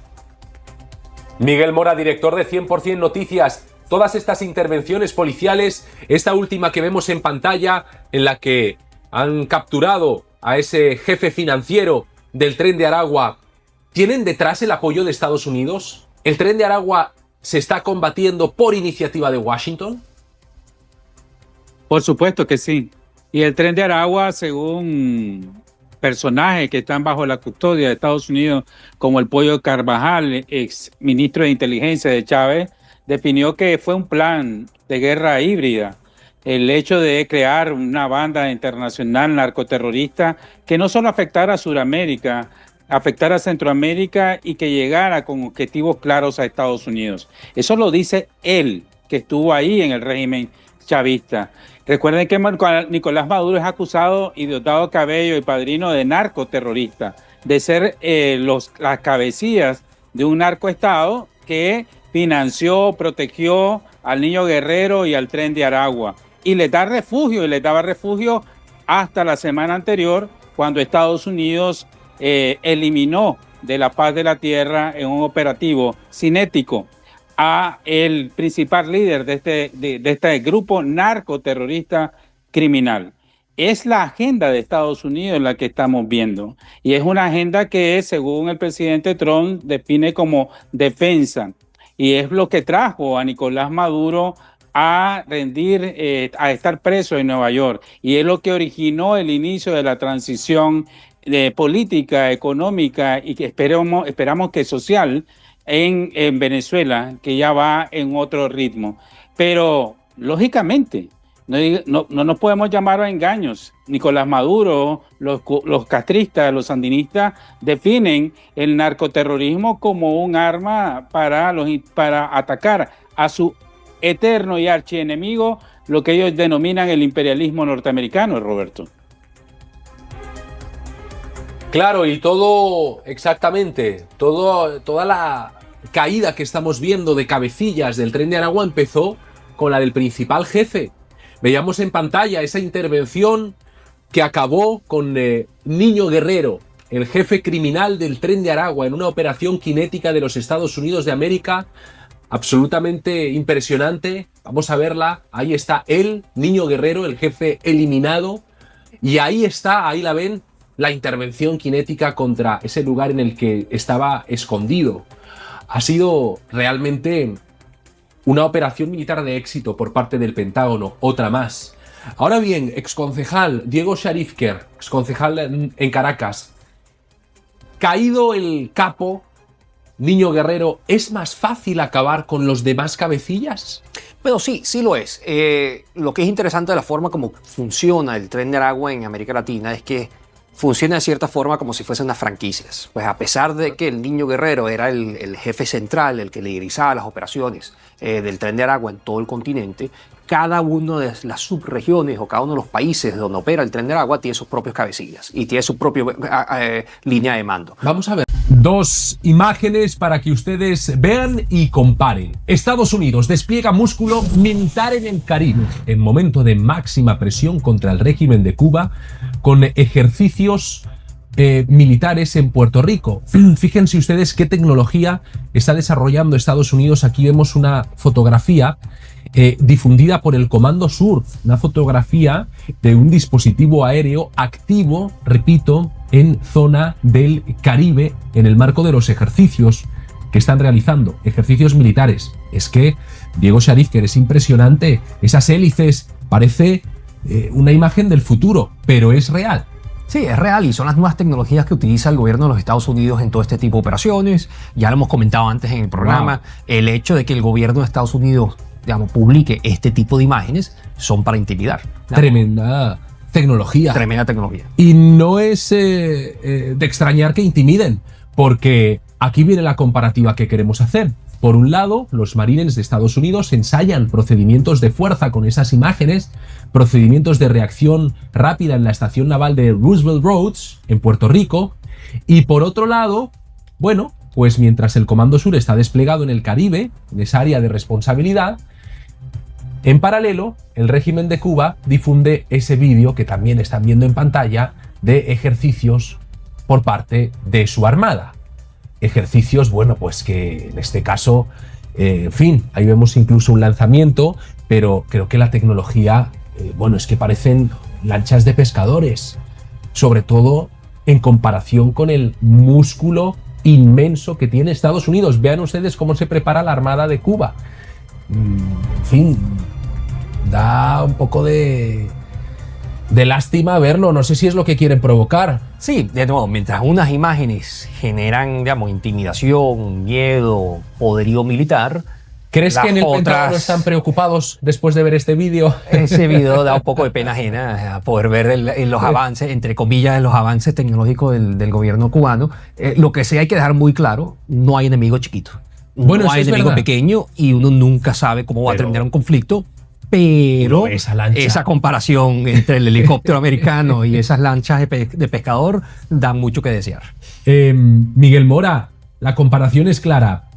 Miguel Mora, director de 100% Noticias. Todas estas intervenciones policiales, esta última que vemos en pantalla, en la que han capturado a ese jefe financiero del Tren de Aragua, ¿tienen detrás el apoyo de Estados Unidos? ¿El Tren de Aragua se está combatiendo por iniciativa de Washington? Por supuesto que sí. Y el Tren de Aragua, según personajes que están bajo la custodia de Estados Unidos, como el Pollo Carvajal, ex ministro de Inteligencia de Chávez, definió que fue un plan de guerra híbrida. El hecho de crear una banda internacional narcoterrorista que no solo afectara a Sudamérica, afectara a Centroamérica y que llegara con objetivos claros a Estados Unidos. Eso lo dice él, que estuvo ahí en el régimen chavista. Recuerden que Nicolás Maduro es acusado, y Diosdado Cabello, y padrino de narcoterrorista, de ser las cabecillas de un narcoestado que financió, protegió al Niño Guerrero y al Tren de Aragua. Y les da refugio, y les daba refugio hasta la semana anterior, cuando Estados Unidos eliminó de la Paz de la Tierra en un operativo cinético a el principal líder de este grupo narcoterrorista criminal. Es la agenda de Estados Unidos la que estamos viendo, y es una agenda que, según el presidente Trump, define como defensa, y es lo que trajo a Nicolás Maduro a rendir, a estar preso en Nueva York, y es lo que originó el inicio de la transición de política, económica y que esperamos que social en Venezuela, que ya va en otro ritmo. Pero, lógicamente, no nos podemos llamar a engaños. Nicolás Maduro, los castristas, los sandinistas definen el narcoterrorismo como un arma para atacar a su eterno y archienemigo, lo que ellos denominan el imperialismo norteamericano, Roberto. Claro, y todo, exactamente, toda la caída que estamos viendo de cabecillas del Tren de Aragua empezó con la del principal jefe. Veíamos en pantalla esa intervención que acabó con Niño Guerrero, el jefe criminal del Tren de Aragua, en una operación cinética de los Estados Unidos de América, absolutamente impresionante. Vamos a verla, ahí está él, Niño Guerrero, el jefe eliminado, y ahí está, ahí la ven, la intervención cinética contra ese lugar en el que estaba escondido. Ha sido realmente una operación militar de éxito por parte del Pentágono, otra más. Ahora bien, exconcejal Diego Sharifker, exconcejal en Caracas, caído el capo, Niño Guerrero, ¿es más fácil acabar con los demás cabecillas? Pero sí, sí lo es. Lo que es interesante de la forma como funciona el Tren de Aragua en América Latina es que funciona de cierta forma como si fuesen unas franquicias. Pues a pesar de que el Niño Guerrero era el jefe central, el que liderizaba las operaciones del Tren de Aragua en todo el continente, cada una de las subregiones o cada uno de los países donde opera el Tren de Aragua tiene sus propios cabecillas y tiene su propia línea de mando. Vamos a ver. Dos imágenes para que ustedes vean y comparen. Estados Unidos despliega músculo militar en el Caribe en momento de máxima presión contra el régimen de Cuba con ejercicios militares en Puerto Rico. Fíjense ustedes qué tecnología está desarrollando Estados Unidos. Aquí vemos una fotografía difundida por el Comando Sur, una fotografía de un dispositivo aéreo activo, repito, en zona del Caribe en el marco de los ejercicios que están realizando, ejercicios militares. Es que Diego Sharifker, es impresionante, esas hélices, parece una imagen del futuro, pero es real. Sí, es real y son las nuevas tecnologías que utiliza el gobierno de los Estados Unidos en todo este tipo de operaciones. Ya lo hemos comentado antes en el programa. Wow. El hecho de que el gobierno de Estados Unidos, digamos, publique este tipo de imágenes son para intimidar. Tremenda tecnología. Tremenda tecnología. Y no es de extrañar que intimiden, porque aquí viene la comparativa que queremos hacer. Por un lado, los marines de Estados Unidos ensayan procedimientos de fuerza con esas imágenes, procedimientos de reacción rápida en la estación naval de Roosevelt Roads, en Puerto Rico, y por otro lado, bueno, pues mientras el Comando Sur está desplegado en el Caribe, en esa área de responsabilidad, en paralelo, el régimen de Cuba difunde ese vídeo que también están viendo en pantalla de ejercicios por parte de su armada. Ejercicios, bueno, pues que en este caso, en fin, ahí vemos incluso un lanzamiento, pero creo que la tecnología, bueno, es que parecen lanchas de pescadores, sobre todo en comparación con el músculo inmenso que tiene Estados Unidos. Vean ustedes cómo se prepara la Armada de Cuba. En fin, da un poco de lástima verlo. No sé si es lo que quieren provocar. Sí, de nuevo, mientras unas imágenes generan, digamos, intimidación, miedo, poderío militar, ¿crees que en el Pentágono están preocupados después de ver este vídeo? Ese vídeo da un poco de pena ajena a poder ver en los avances, entre comillas, en los avances tecnológicos del gobierno cubano. Lo que sí hay que dejar muy claro, no hay enemigo chiquito. Bueno, no hay enemigo pequeño y uno nunca sabe cómo va a terminar un conflicto. Pero esa comparación entre el helicóptero americano y esas lanchas de pescador da mucho que desear. Miguel Mora, la comparación es clara.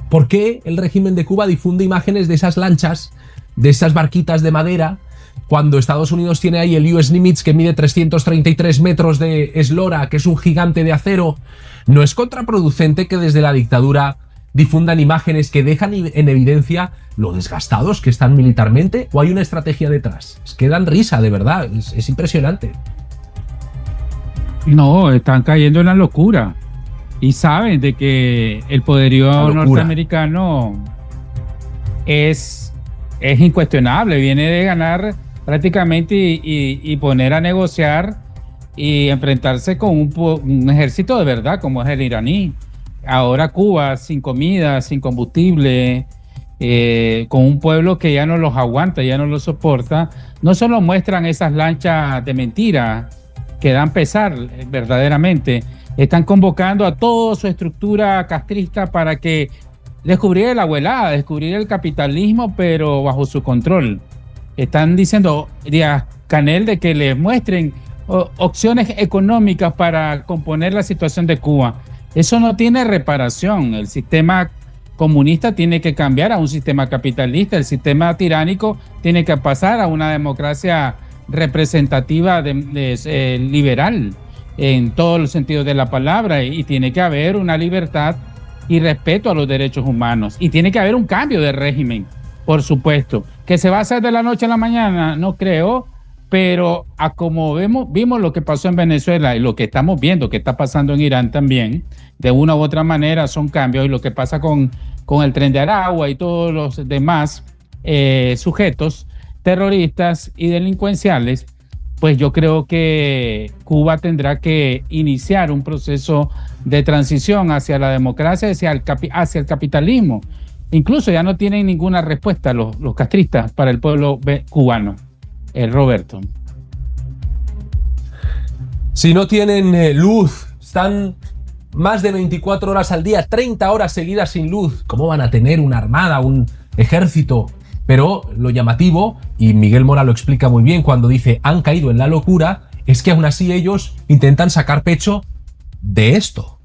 ¿Por qué el régimen de Cuba difunde imágenes de esas lanchas, de esas barquitas de madera, cuando Estados Unidos tiene ahí el US Nimitz que mide 333 metros de eslora, que es un gigante de acero? ¿No es contraproducente que desde la dictadura difundan imágenes que dejan en evidencia lo desgastados que están militarmente? ¿O hay una estrategia detrás? Es que dan risa, de verdad, es impresionante. No, están cayendo en la locura y saben de que el poderío norteamericano es incuestionable, viene de ganar prácticamente y poner a negociar y enfrentarse con un ejército de verdad como es el iraní. Ahora Cuba sin comida, sin combustible, con un pueblo que ya no los aguanta, ya no los soporta. No solo muestran esas lanchas de mentira que dan pesar verdaderamente, están convocando a toda su estructura castrista para que descubrir la abuelada, descubrir el capitalismo, pero bajo su control. Están diciendo Díaz-Canel de que les muestren opciones económicas para componer la situación de Cuba. Eso no tiene reparación. El sistema comunista tiene que cambiar a un sistema capitalista. El sistema tiránico tiene que pasar a una democracia representativa liberal en todos los sentidos de la palabra, y tiene que haber una libertad y respeto a los derechos humanos, y tiene que haber un cambio de régimen, por supuesto. ¿Que se va a hacer de la noche a la mañana? No creo, pero como vimos lo que pasó en Venezuela y lo que estamos viendo que está pasando en Irán también, de una u otra manera son cambios, y lo que pasa con con el Tren de Aragua y todos los demás sujetos terroristas y delincuenciales, pues yo creo que Cuba tendrá que iniciar un proceso de transición hacia la democracia, hacia el capitalismo. Incluso ya no tienen ninguna respuesta los castristas para el pueblo cubano. Roberto. Si no tienen luz, están más de 24 horas al día, 30 horas seguidas sin luz, ¿cómo van a tener una armada, un ejército? Pero lo llamativo, y Miguel Mora lo explica muy bien cuando dice han caído en la locura, es que aún así ellos intentan sacar pecho de esto.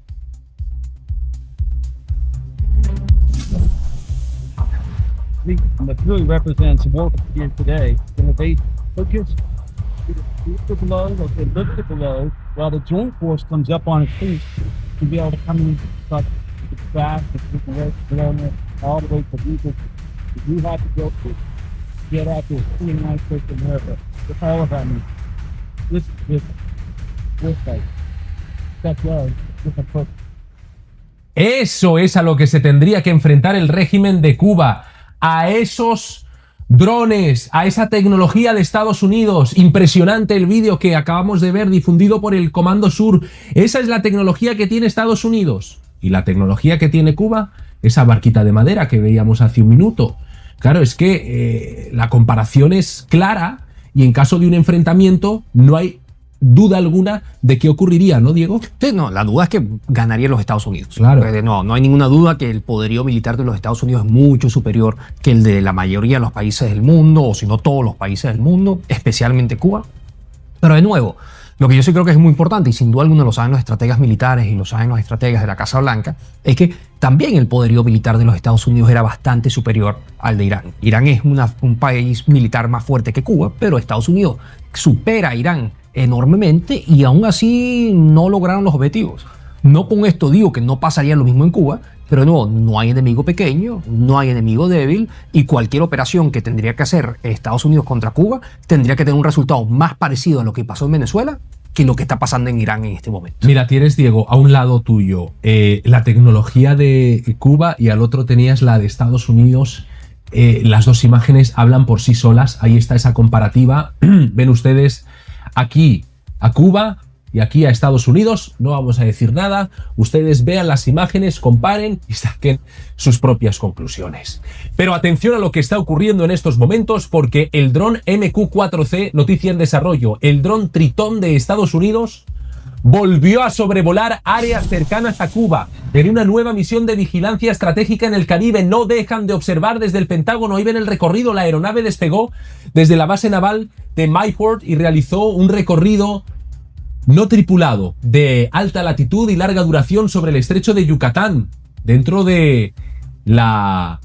Eso es a lo que se tendría que enfrentar el régimen de Cuba, a esos drones, a esa tecnología de Estados Unidos. Impresionante el vídeo que acabamos de ver difundido por el Comando Sur. Esa es la tecnología que tiene Estados Unidos. Y la tecnología que tiene Cuba, esa barquita de madera que veíamos hace un minuto. Claro, es que la comparación es clara y en caso de un enfrentamiento no hay duda alguna de qué ocurriría, ¿no, Diego? Sí, no, la duda es que ganarían los Estados Unidos. Claro. No hay ninguna duda que el poderío militar de los Estados Unidos es mucho superior que el de la mayoría de los países del mundo, o si no todos los países del mundo, especialmente Cuba. Pero de nuevo, lo que yo sí creo que es muy importante, y sin duda alguna lo saben los estrategas militares y lo saben los estrategas de la Casa Blanca, es que también el poderío militar de los Estados Unidos era bastante superior al de Irán. Irán es un país militar más fuerte que Cuba, pero Estados Unidos supera a Irán enormemente y aún así no lograron los objetivos. No con esto digo que no pasaría lo mismo en Cuba, pero no hay enemigo pequeño, no hay enemigo débil, y cualquier operación que tendría que hacer Estados Unidos contra Cuba tendría que tener un resultado más parecido a lo que pasó en Venezuela que lo que está pasando en Irán en este momento. Mira, tienes, Diego, a un lado tuyo la tecnología de Cuba y al otro tenías la de Estados Unidos. Las dos imágenes hablan por sí solas. Ahí está esa comparativa. Ven ustedes aquí a Cuba y aquí a Estados Unidos. No vamos a decir nada. Ustedes vean las imágenes, comparen y saquen sus propias conclusiones. Pero atención a lo que está ocurriendo en estos momentos, porque el dron MQ-4C, noticia en desarrollo, el dron Tritón de Estados Unidos volvió a sobrevolar áreas cercanas a Cuba en una nueva misión de vigilancia estratégica en el Caribe. No dejan de observar desde el Pentágono. Ahí ven el recorrido. La aeronave despegó desde la base naval de Mayport y realizó un recorrido no tripulado de alta latitud y larga duración sobre el estrecho de Yucatán, dentro de la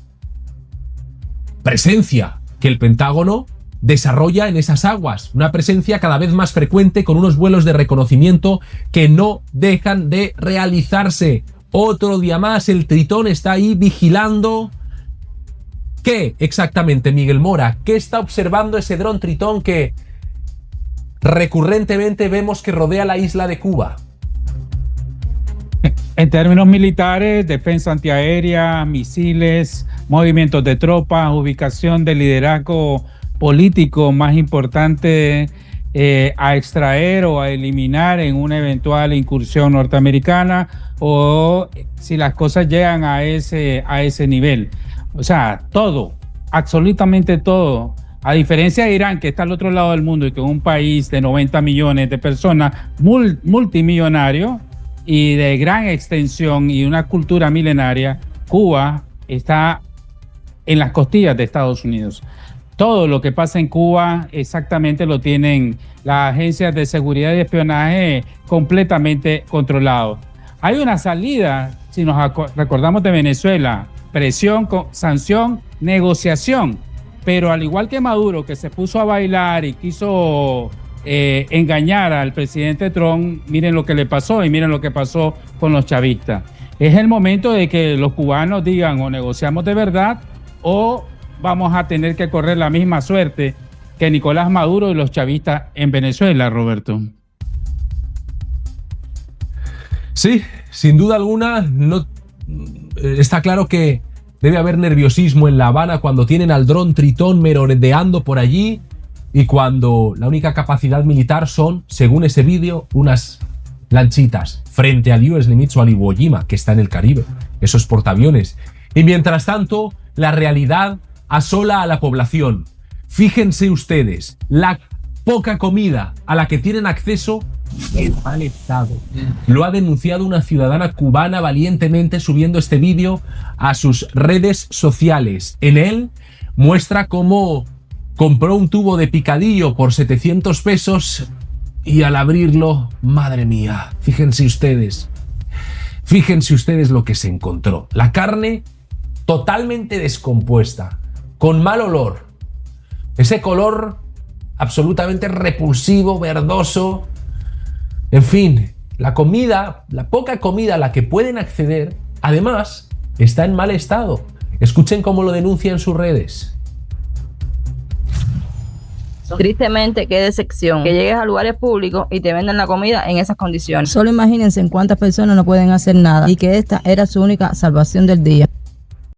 presencia que el Pentágono desarrolla en esas aguas, una presencia cada vez más frecuente con unos vuelos de reconocimiento que no dejan de realizarse. Otro día más el Tritón está ahí vigilando. ¿Qué exactamente, Miguel Mora? ¿Qué está observando ese dron Tritón que recurrentemente vemos que rodea la isla de Cuba? En términos militares, defensa antiaérea, misiles, movimientos de tropas, ubicación de liderazgo político más importante a extraer o a eliminar en una eventual incursión norteamericana, o si las cosas llegan a ese nivel. O sea, todo, absolutamente todo. A diferencia de Irán, que está al otro lado del mundo y que es un país de 90 millones de personas, multimillonario y de gran extensión y una cultura milenaria, Cuba está en las costillas de Estados Unidos. Todo lo que pasa en Cuba exactamente lo tienen las agencias de seguridad y espionaje completamente controlado. Hay una salida, si nos recordamos de Venezuela, presión, sanción, negociación. Pero al igual que Maduro, que se puso a bailar y quiso engañar al presidente Trump, miren lo que le pasó y miren lo que pasó con los chavistas. Es el momento de que los cubanos digan o negociamos de verdad o vamos a tener que correr la misma suerte que Nicolás Maduro y los chavistas en Venezuela, Roberto. Sí, sin duda alguna, no, está claro que debe haber nerviosismo en La Habana cuando tienen al dron Tritón merodeando por allí y cuando la única capacidad militar son, según ese vídeo, unas lanchitas frente al US Nimitz o al Iwo Jima, que está en el Caribe, esos portaaviones. Y mientras tanto, la realidad asola a la población. Fíjense ustedes, la poca comida a la que tienen acceso en mal estado. Lo ha denunciado una ciudadana cubana valientemente subiendo este vídeo a sus redes sociales. En él muestra cómo compró un tubo de picadillo por 700 pesos y al abrirlo, madre mía, fíjense ustedes lo que se encontró. La carne totalmente descompuesta, con mal olor, ese color absolutamente repulsivo, verdoso. En fin, la comida, la poca comida a la que pueden acceder, además, está en mal estado. Escuchen cómo lo denuncia en sus redes. Tristemente, qué decepción que llegues a lugares públicos y te venden la comida en esas condiciones. Solo imagínense en cuántas personas no pueden hacer nada y que esta era su única salvación del día.